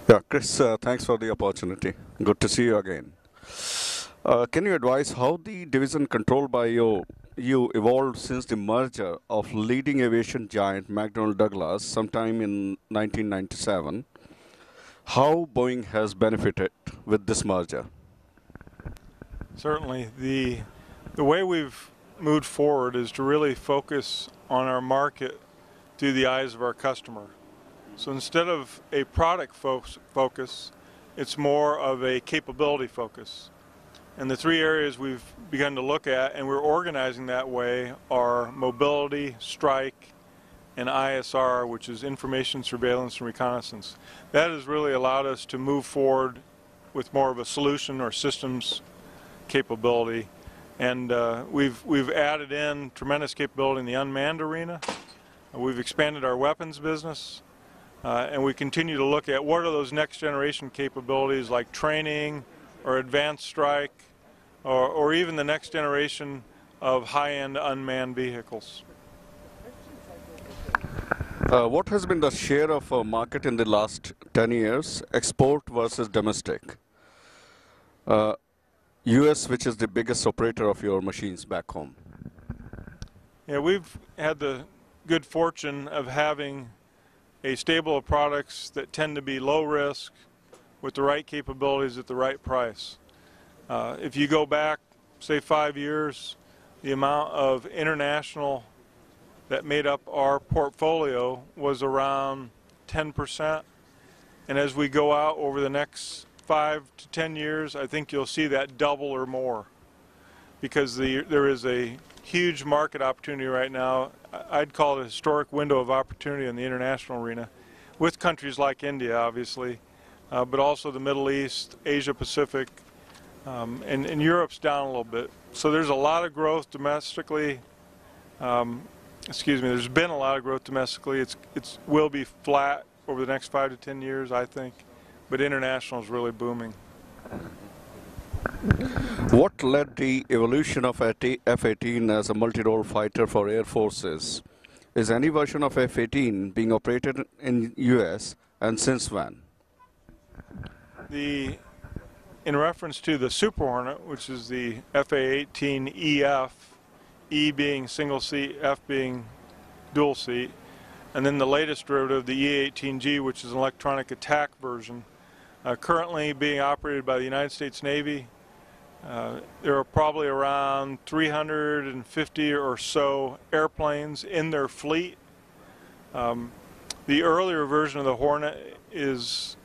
Yeah, Chris, thanks for the opportunity. Good to see you again. Can you advise how the division controlled by you evolved since the merger of leading aviation giant McDonnell Douglas sometime in 1997? How Boeing has benefited with this merger? Certainly. The way we've moved forward is to really focus on our market through the eyes of our customer. So instead of a product focus, it's more of a capability focus. And the three areas we've begun to look at, and we're organizing that way, are mobility, strike, and ISR, which is information, surveillance, and reconnaissance. That has really allowed us to move forward with more of a solution or systems capability, and we've added in tremendous capability in the unmanned arena. We've expanded our weapons business, and we continue to look at what are those next generation capabilities like training or advanced strike or even the next generation of high-end unmanned vehicles. What has been the share of market in the last 10 years, export versus domestic? US, which is the biggest operator of your machines back home. Yeah, we've had the good fortune of having a stable of products that tend to be low risk with the right capabilities at the right price. If you go back, say 5 years, the amount of international that made up our portfolio was around 10%. And as we go out over the next 5 to 10 years, I think you'll see that double or more, because there is a huge market opportunity right now. I'd call it a historic window of opportunity in the international arena with countries like India, obviously, but also the Middle East, Asia Pacific, and Europe's down a little bit. So there's a lot of growth domestically. There's been a lot of growth domestically. It will be flat over the next 5 to 10 years, I think, but international is really booming. What led the evolution of F-18 as a multi-role fighter for air forces? Is any version of F-18 being operated in US, and since when? In reference to the Super Hornet, which is the F-18EF, E being single seat, F being dual seat, and then the latest derivative, the E-18G, which is an electronic attack version, currently being operated by the United States Navy. There are probably around 350 or so airplanes in their fleet. The earlier version of the Hornet is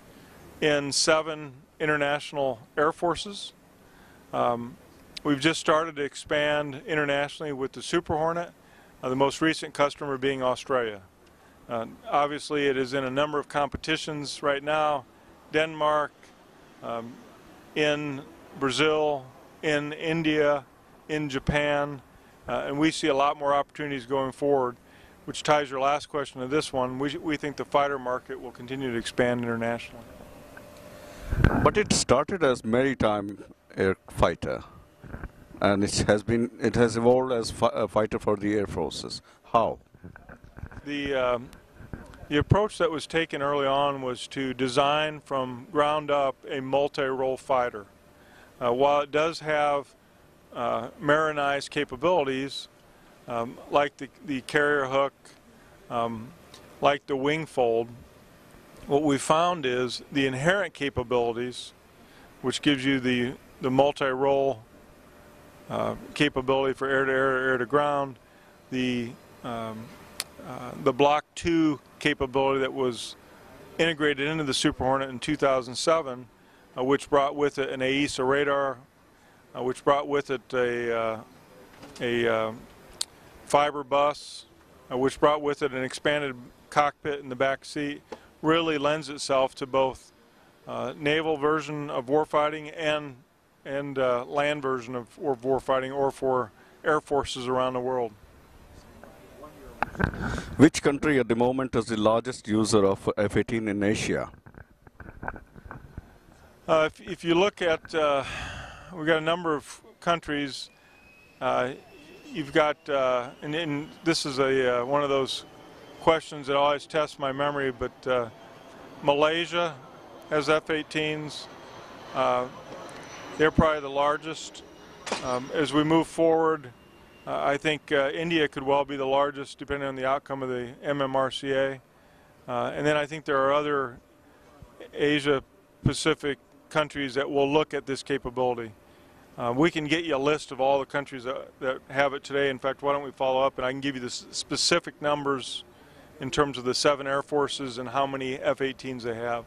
in 7 international air forces. We've just started to expand internationally with the Super Hornet, the most recent customer being Australia. Obviously, it is in a number of competitions right now, Denmark, in Brazil, in India, in Japan, and we see a lot more opportunities going forward, which ties your last question to this one. We think the fighter market will continue to expand internationally. But it started as maritime air fighter, and it has evolved as a fighter for the air forces. How? The approach that was taken early on was to design from ground up a multi-role fighter. While it does have marinized capabilities, like the carrier hook, like the wing fold, what we found is the inherent capabilities, which gives you the multi-role capability for air-to-air, air-to-ground, the Block 2 capability that was integrated into the Super Hornet in 2007, which brought with it an AESA radar, which brought with it a fiber bus, which brought with it an expanded cockpit in the back seat, really lends itself to both naval version of warfighting and land version of warfighting, or for air forces around the world. Which country at the moment is the largest user of F-18 in Asia? If you look at, we've got a number of countries. You've got, and this is one of those questions that always tests my memory, but Malaysia has F-18s. They're probably the largest. As we move forward, I think India could well be the largest, depending on the outcome of the MMRCA. And then I think there are other Asia-Pacific countries that will look at this capability. We can get you a list of all the countries that have it today. In fact, why don't we follow up, and I can give you the specific numbers in terms of the 7 air forces and how many F-18s they have.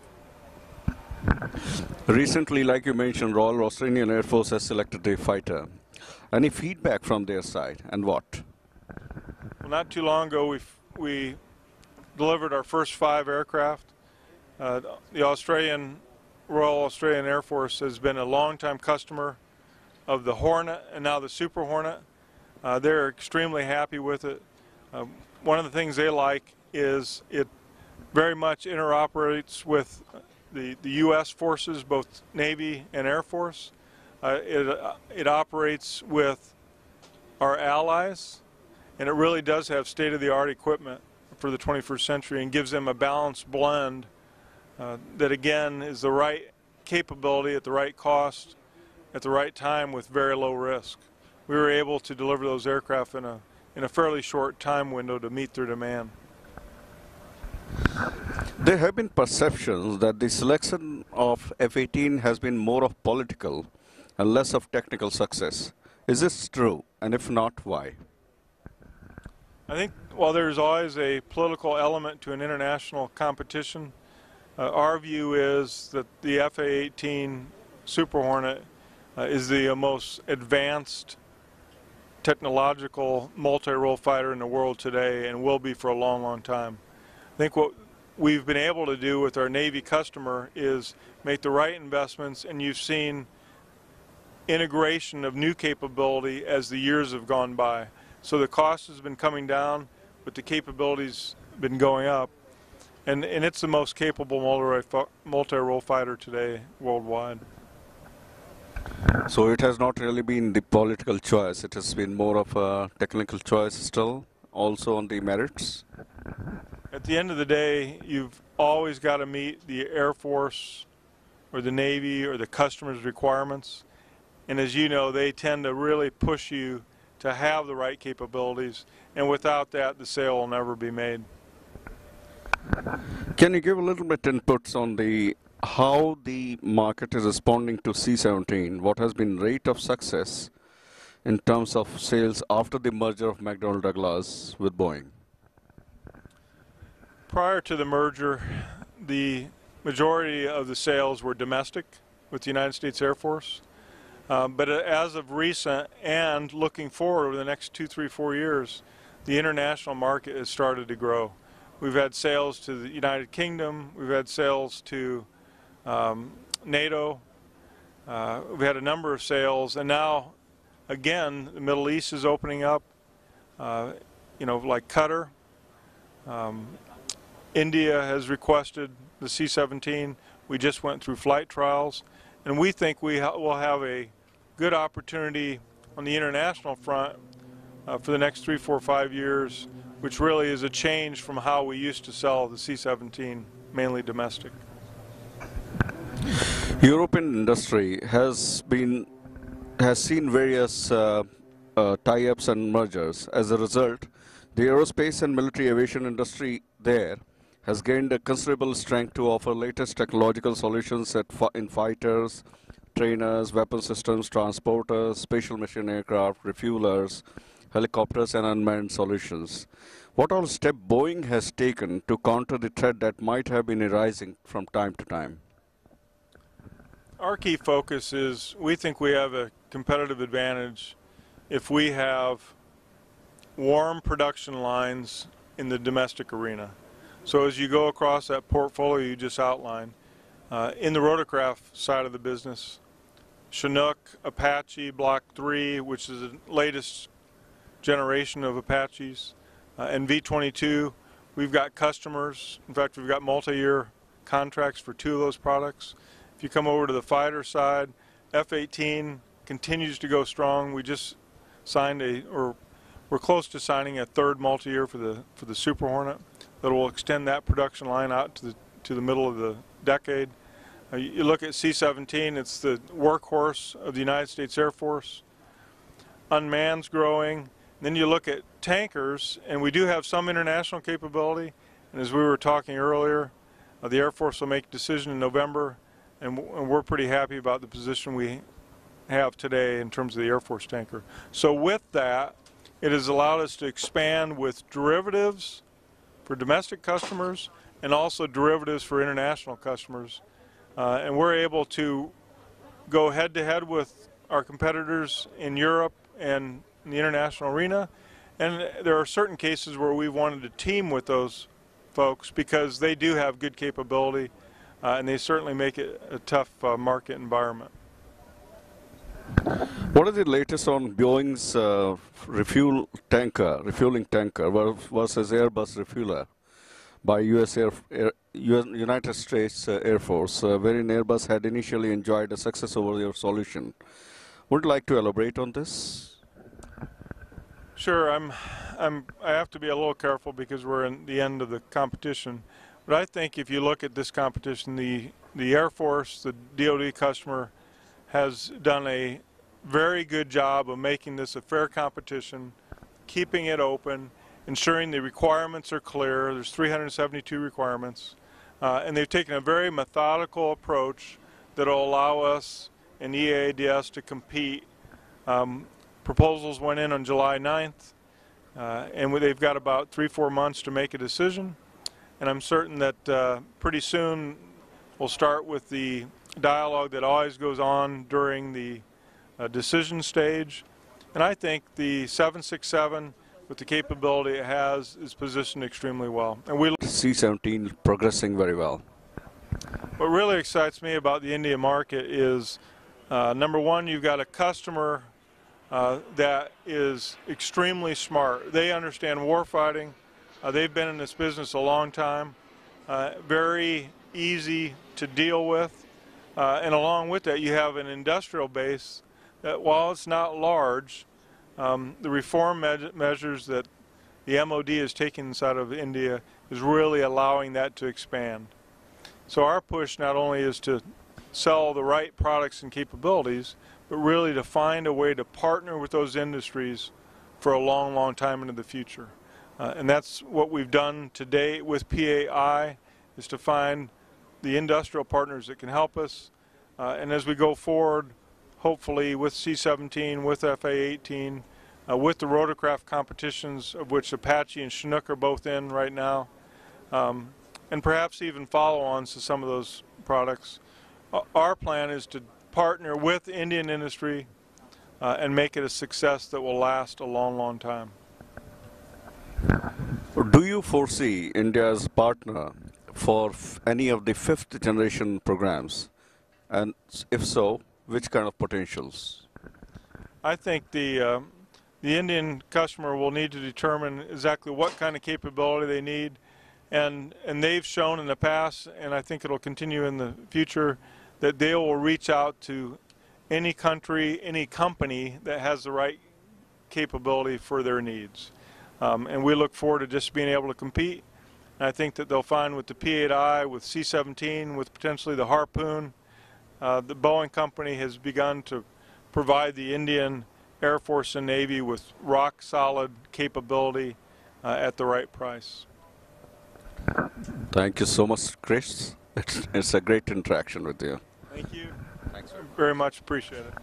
Recently, like you mentioned, Royal Australian Air Force has selected a fighter. Any feedback from their side, and what? Well, not too long ago, we delivered our first 5 aircraft. The Royal Australian Air Force has been a long-time customer of the Hornet and now the Super Hornet. They're extremely happy with it. One of the things they like is it very much interoperates with the U.S. forces, both Navy and Air Force. It operates with our allies, and it really does have state-of-the-art equipment for the 21st century and gives them a balanced blend that, again, is the right capability at the right cost at the right time with very low risk. We were able to deliver those aircraft in a fairly short time window to meet their demand. There have been perceptions that the selection of F-18 has been more of political and less of technical success. Is this true? And if not, why? I think while there's always a political element to an international competition, our view is that the F-18 Super Hornet is the most advanced technological multi-role fighter in the world today and will be for a long, long time. I think what we've been able to do with our Navy customer is make the right investments, and you've seen integration of new capability as the years have gone by. So the cost has been coming down, but the capability's been going up. And it's the most capable multi-role fighter today worldwide. So it has not really been the political choice, it has been more of a technical choice still, also on the merits? At the end of the day, you've always got to meet the Air Force or the Navy or the customer's requirements. And as you know, they tend to really push you to have the right capabilities, and without that, the sale will never be made. Can you give a little bit inputs on how the market is responding to C-17? What has been rate of success in terms of sales after the merger of McDonnell Douglas with Boeing? Prior to the merger, the majority of the sales were domestic with the United States Air Force. But as of recent and looking forward over the next 2, 3, 4 years, the international market has started to grow. We've had sales to the United Kingdom, we've had sales to NATO, we've had a number of sales, and now again the Middle East is opening up, like Qatar. India has requested the C-17. We just went through flight trials, and we think we will have a good opportunity on the international front for the next 3, 4, 5 years, which really is a change from how we used to sell the C-17, mainly domestic. European industry has seen various tie-ups and mergers. As a result, the aerospace and military aviation industry there has gained a considerable strength to offer latest technological solutions in fighters, trainers, weapon systems, transporters, special mission aircraft, refuelers, helicopters, and unmanned solutions. What all step Boeing has taken to counter the threat that might have been arising from time to time? Our key focus is we think we have a competitive advantage if we have warm production lines in the domestic arena. So as you go across that portfolio you just outlined, in the rotorcraft side of the business, Chinook, Apache, Block 3, which is the latest generation of Apaches, and V-22, we've got customers. In fact, we've got multi-year contracts for 2 of those products. If you come over to the fighter side, F-18 continues to go strong. We just signed we're close to signing a 3rd multi-year for the Super Hornet that will extend that production line out to the middle of the decade. You look at C-17, it's the workhorse of the United States Air Force. Unmanned's growing. Then you look at tankers, and we do have some international capability. And as we were talking earlier, the Air Force will make a decision in November, and we're pretty happy about the position we have today in terms of the Air Force tanker. So with that, it has allowed us to expand with derivatives for domestic customers and also derivatives for international customers. And we're able to go head-to-head with our competitors in Europe and in the international arena. And there are certain cases where we've wanted to team with those folks because they do have good capability, and they certainly make it a tough market environment. What is the latest on Boeing's refueling tanker versus Airbus refueler by United States Air Force, wherein Airbus had initially enjoyed a success over your solution? Would you like to elaborate on this? Sure. I have to be a little careful because we're in the end of the competition. But I think if you look at this competition, the Air Force, the DoD customer, has done a very good job of making this a fair competition, keeping it open, ensuring the requirements are clear. There's 372 requirements, and they've taken a very methodical approach that will allow us and EADS to compete. Proposals went in on July 9th, and they've got about 3-4 months to make a decision. And I'm certain that pretty soon we'll start with the dialogue that always goes on during the decision stage. And I think the 767, with the capability it has, is positioned extremely well. And we C-17 progressing very well. What really excites me about the India market is, number one, you've got a customer that is extremely smart. They understand warfighting. They've been in this business a long time. Very easy to deal with. And along with that, you have an industrial base that, while it's not large, the reform measures that the MOD is taking inside of India is really allowing that to expand. So our push not only is to sell the right products and capabilities, but really to find a way to partner with those industries for a long, long time into the future. And that's what we've done today with PAI, is to find the industrial partners that can help us. And as we go forward, hopefully with C-17, with FA-18, with the rotorcraft competitions, of which Apache and Chinook are both in right now, and perhaps even follow-ons to some of those products, our plan is to partner with Indian industry and make it a success that will last a long, long time. Do you foresee India as a partner for any of the 5th generation programs? And if so, which kind of potentials? I think the Indian customer will need to determine exactly what kind of capability they need. And they've shown in the past, and I think it'll continue in the future, that they will reach out to any country, any company that has the right capability for their needs. And we look forward to just being able to compete. And I think that they'll find with the P-8I, with C-17, with potentially the Harpoon, the Boeing company has begun to provide the Indian Air Force and Navy with rock-solid capability at the right price. Thank you so much, Chris. It's a great interaction with you. Thank you. Thanks. Very much appreciate it.